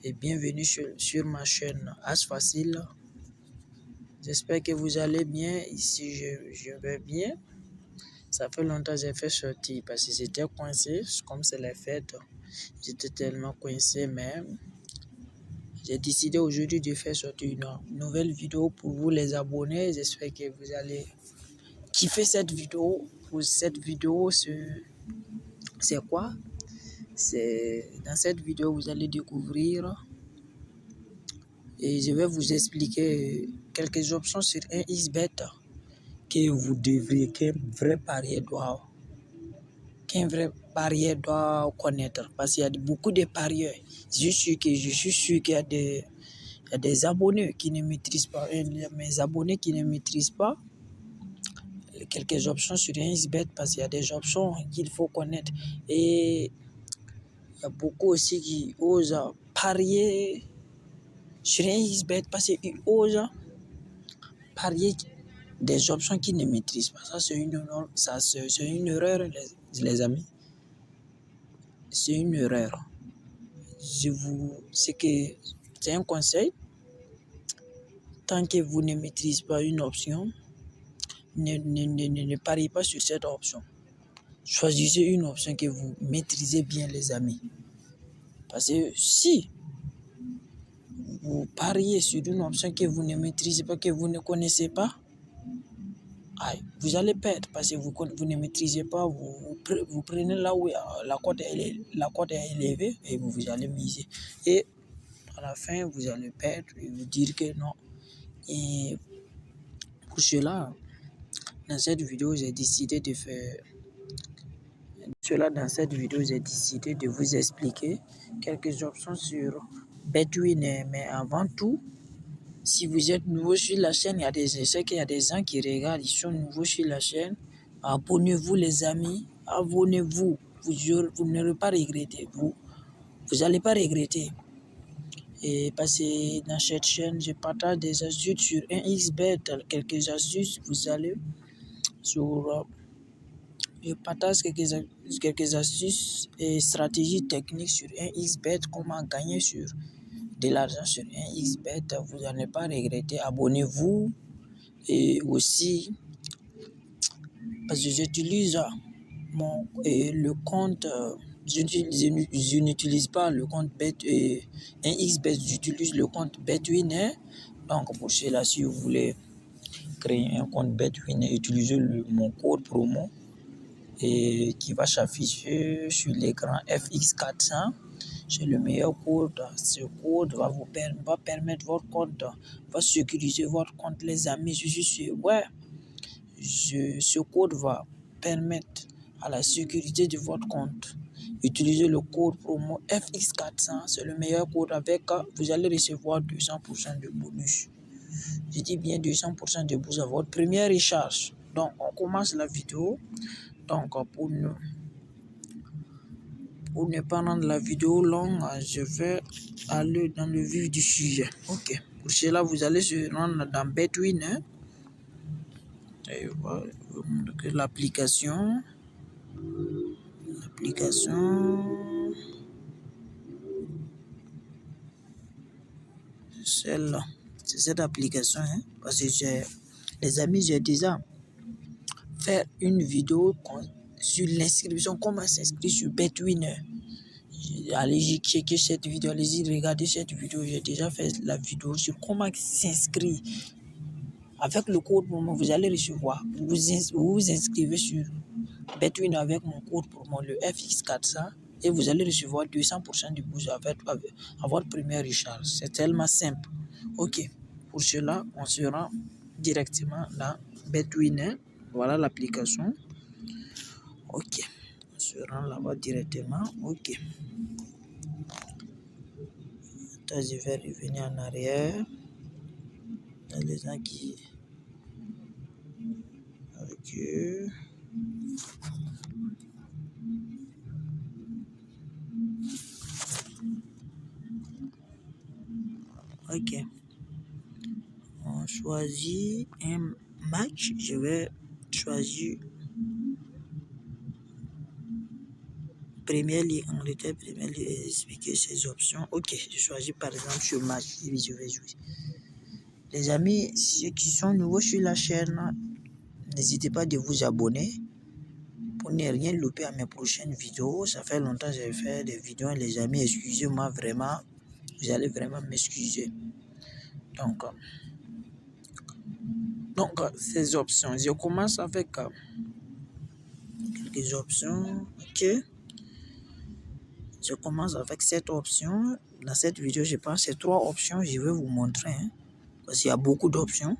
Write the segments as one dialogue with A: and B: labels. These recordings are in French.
A: et bienvenue sur ma chaîne As Facile. J'espère que vous allez bien. Ici, je vais bien. Ça fait longtemps que j'ai fait sortir parce que j'étais coincé, comme c'est les fêtes. J'étais tellement coincé, mais j'ai décidé aujourd'hui de faire sortir une nouvelle vidéo pour vous les abonnés. J'espère que vous allez kiffer cette vidéo. Pour cette vidéo, c'est quoi? Dans cette vidéo, vous allez découvrir et je vais vous expliquer quelques options sur un XBet que vous devriez, qu'un vrai parieur doit connaître. Parce qu'il y a beaucoup de parieurs. Je suis sûr qu'il y a des abonnés qui ne maîtrisent pas, mes abonnés qui ne maîtrisent pas quelques options sur un XBet parce qu'il y a des options qu'il faut connaître. Et il y a beaucoup aussi qui osent parier sur un XBet parce qu'ils osent parier des options qu'ils ne maîtrisent pas. Ça, c'est une erreur, les amis. C'est une erreur. C'est un conseil. Tant que vous ne maîtrisez pas une option, ne pariez pas sur cette option. Choisissez une option que vous maîtrisez bien, les amis. Parce que si vous pariez sur une option que vous ne maîtrisez pas, que vous ne connaissez pas, vous allez perdre parce que vous ne maîtrisez pas. Vous prenez là où la cote est élevée et vous allez miser. Et à la fin, vous allez perdre et vous dire que non. Et pour cela, dans cette vidéo, j'ai décidé de vous expliquer quelques options sur Betwin. Mais avant tout, si vous êtes nouveau sur la chaîne, je sais qu'il y a des gens qui regardent, ils sont nouveaux sur la chaîne. Abonnez-vous les amis, abonnez-vous. Vous n'allez pas regretter. Vous n'allez pas regretter. Et parce que dans cette chaîne, je partage des astuces sur un XBet, quelques astuces, je partage quelques astuces et stratégies techniques sur un XBet, comment gagner de l'argent sur un XBet. Vous n'allez pas regretter. Abonnez-vous. Et aussi, parce que j'utilise le compte, je n'utilise pas le compte un XBet, j'utilise le compte Betwin. Donc pour cela, si vous voulez créer un compte Betwin, utilisez mon code promo qui va s'afficher sur l'écran FX400. C'est le meilleur code. Ce code va permettre votre compte, va sécuriser votre compte, les amis. Je suis sûr. Ce code va permettre à la sécurité de votre compte. Utilisez le code promo FX400. C'est le meilleur code vous allez recevoir 200% de bonus. Je dis bien 200% de bonus à votre première recharge. Donc, on commence la vidéo. Donc, pour ne pas rendre la vidéo longue, je vais aller dans le vif du sujet. Ok. Pour cela, vous allez se rendre dans Betwin. Et voilà, l'application, celle-là, c'est cette application, parce que les amis, j'ai déjà fait une vidéo sur l'inscription, comment s'inscrire sur Betwin. Allez-y checker cette vidéo, allez-y regarder cette vidéo. J'ai déjà fait la vidéo sur comment s'inscrire. Avec le code promo, vous allez recevoir. Vous vous inscrivez sur Betwin avec mon code promo, le FX400, et vous allez recevoir 200% de boost à votre première recharge. C'est tellement simple. Ok. Pour cela, on se rend directement dans Betwin. Voilà l'application. Ok. On se rend là-bas directement. Ok. Attends, je vais revenir en arrière. Il y a les gens qui... Ok. Ok. On choisit un match. Je vais choisir Première ligue, Angleterre, première ligue, expliquer ces options. Ok, je choisis par exemple ce match et je vais jouer. Les amis, ceux qui sont nouveaux sur la chaîne, n'hésitez pas de vous abonner pour ne rien louper à mes prochaines vidéos. Ça fait longtemps que j'ai fait des vidéos, les amis, excusez-moi vraiment. Vous allez vraiment m'excuser. Donc, ces options, je commence avec quelques options. Ok. Je commence avec cette option. Dans cette vidéo, je pense que c'est 3 options. Je vais vous montrer. Parce qu'il y a beaucoup d'options.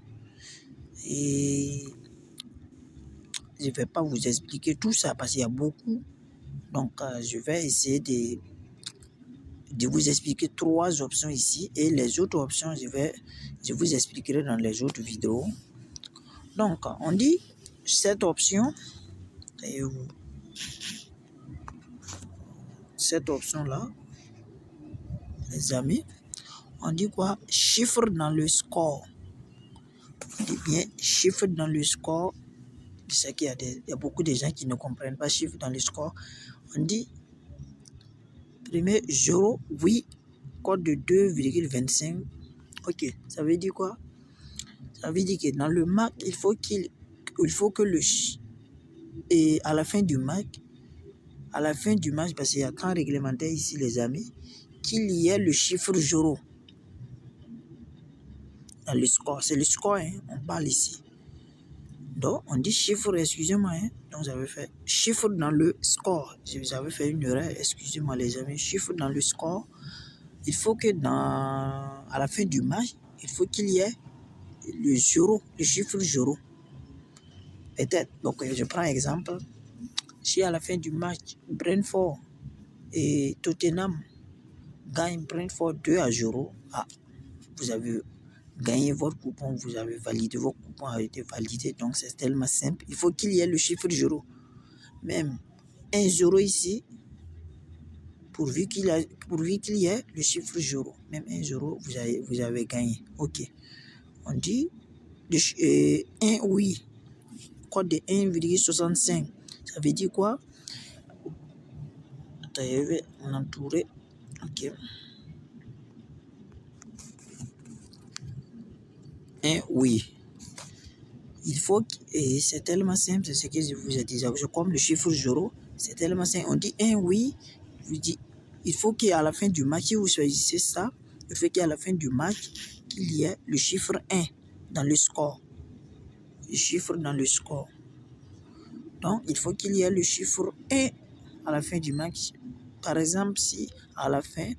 A: Et je ne vais pas vous expliquer tout ça parce qu'il y a beaucoup. Donc, je vais essayer de vous expliquer 3 options ici. Et les autres options, je vous expliquerai dans les autres vidéos. Donc, on dit cette option. Cette option-là, les amis, on dit quoi? Chiffre dans le score. On dit bien chiffre dans le score. Je sais qu'il y a beaucoup de gens qui ne comprennent pas chiffre dans le score. On dit premier 0, oui, code de 2,25. Ok, ça veut dire quoi? Ça veut dire que dans le match, il faut que et à la fin du match, parce qu'il y a temps réglementaire ici, les amis, qu'il y ait le chiffre 0 dans le score. C'est le score, on parle ici. Donc, on dit chiffre, excusez-moi, donc j'avais fait chiffre dans le score. J'avais fait une erreur, excusez-moi les amis. Chiffre dans le score. Il faut que à la fin du match, il faut qu'il y ait le chiffre 0. Peut-être, donc je prends un exemple. Si à la fin du match, Brentford et Tottenham gagnent Brentford 2-0, vous avez gagné votre coupon, vous avez validé, votre coupon a été validé, donc c'est tellement simple. Il faut qu'il y ait le chiffre 0. Même 1-0 ici, pourvu qu'il y ait le chiffre 0. Même 1-0, vous avez gagné. Ok. On dit 1, oui. Code de 1,65. Ça veut dire quoi? Attends, je vais l'entourer. Ok. 1, oui. Il faut, et c'est tellement simple, c'est ce que je vous ai dit. Comme le chiffre 0, c'est tellement simple. On dit 1, oui. Je dis, il faut qu'à la fin du match, si vous choisissez ça, il faut qu'à la fin du match, qu'il y ait le chiffre 1 dans le score. Le chiffre dans le score. Donc, il faut qu'il y ait le chiffre 1 à la fin du match. Par exemple, si à la fin,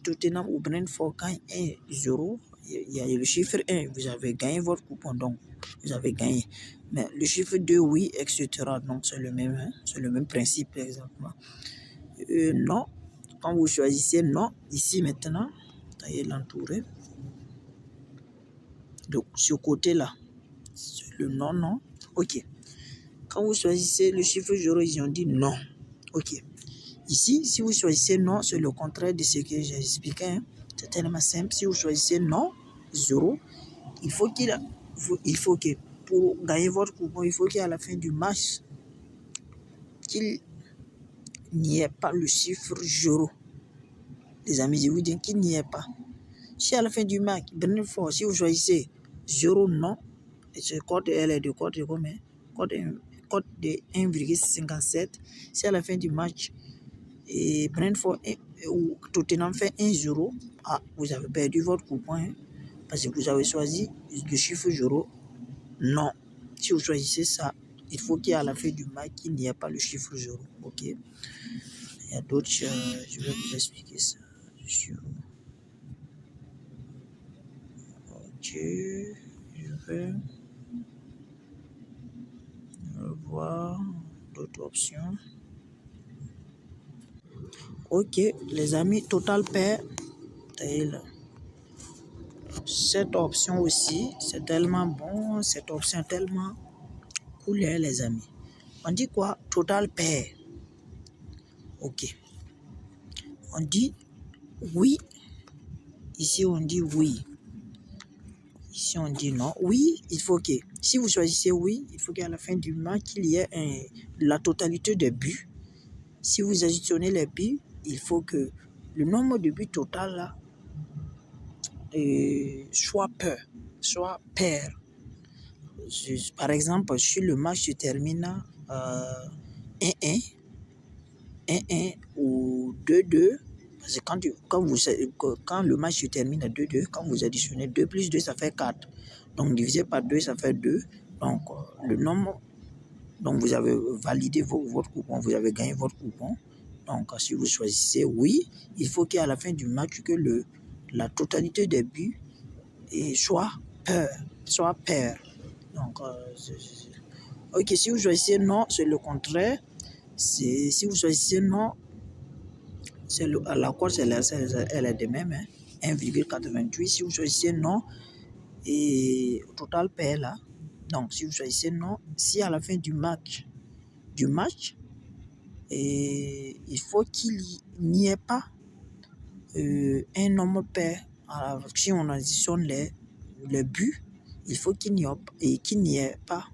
A: Tottenham ou Brentford gagne 1-0, il y a le chiffre 1, vous avez gagné votre coupon, donc vous avez gagné. Mais le chiffre 2, oui, etc. Donc, c'est le même principe, par exemple. Non, quand vous choisissez non, ici maintenant, taillez l'entourer. Donc, ce côté-là, c'est le non. Ok. Quand vous choisissez le chiffre 0, ils ont dit non. Ok. Ici, si vous choisissez non, c'est le contraire de ce que j'ai expliqué. C'est tellement simple. Si vous choisissez non, 0, il faut que pour gagner votre coupon, il faut qu'à la fin du match, qu'il n'y ait pas le chiffre 0. Les amis, je vous dis qu'il n'y ait pas. Si à la fin du match, Brentford, si vous choisissez 0 non, et ce code est de code de combien? Code de 1,57. Si à la fin du match, et Brentford ou Tottenham fait 1-0, vous avez perdu votre coupon, parce que vous avez choisi le chiffre 0. Non. Si vous choisissez ça, il faut qu'à la fin du match, il n'y ait pas le chiffre 0. Ok. Il y a d'autres choses, je vais vous expliquer ça. Ok. Je vais voir d'autres options. Ok, les amis, total pair. Cette option aussi, c'est tellement bon, cette option est tellement cool, les amis. On dit quoi? Total pair. Ok. On dit oui. Ici, on dit oui. Ici, on dit non. Oui, il faut que, si vous choisissez oui, il faut qu'à la fin du match, il y ait la totalité des buts Si vous additionnez les buts, il faut que le nombre de buts total là, soit pair. Par exemple, si le match se termine 1-1, 1-1 ou 2-2, parce que quand le match se termine à 2-2, quand vous additionnez 2 plus 2, ça fait 4. Donc, divisé par 2, ça fait 2. Donc, le nombre, donc vous avez validé votre coupon, vous avez gagné votre coupon. Donc, si vous choisissez oui, il faut qu'à la fin du match, que la totalité des buts soit pair. Donc, ok, si vous choisissez non, c'est le contraire. Si vous choisissez non, la course, elle est de même, hein, 1,88. Si vous choisissez non, et total pair là. Donc, si vous choisissez non, si à la fin du match, et il faut qu'il n'y ait pas un nombre pair. Alors, si on additionne les buts, il faut qu'il n'y ait pas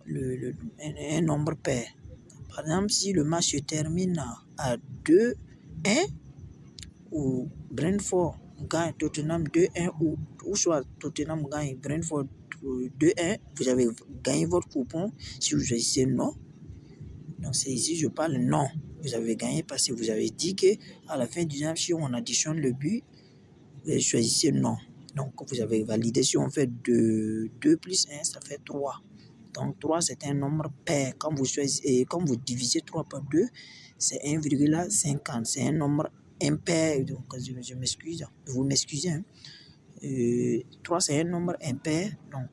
A: un nombre pair. Par exemple, si le match se termine à 2-1, ou Brentford gagne Tottenham 2-1, ou soit Tottenham gagne Brentford 2-1, vous avez gagné votre coupon. Si vous choisissez non, donc c'est ici je parle non, vous avez gagné parce que vous avez dit que à la fin du match, si on additionne le but, vous choisissez non. Donc vous avez validé. Si on fait 2 plus 1, ça fait 3. Donc 3, c'est un nombre pair. Quand vous divisez 3 par 2, c'est 1,50. C'est un nombre impair. Donc je m'excuse. Vous m'excusez. Hein. 3, c'est un nombre impair. Donc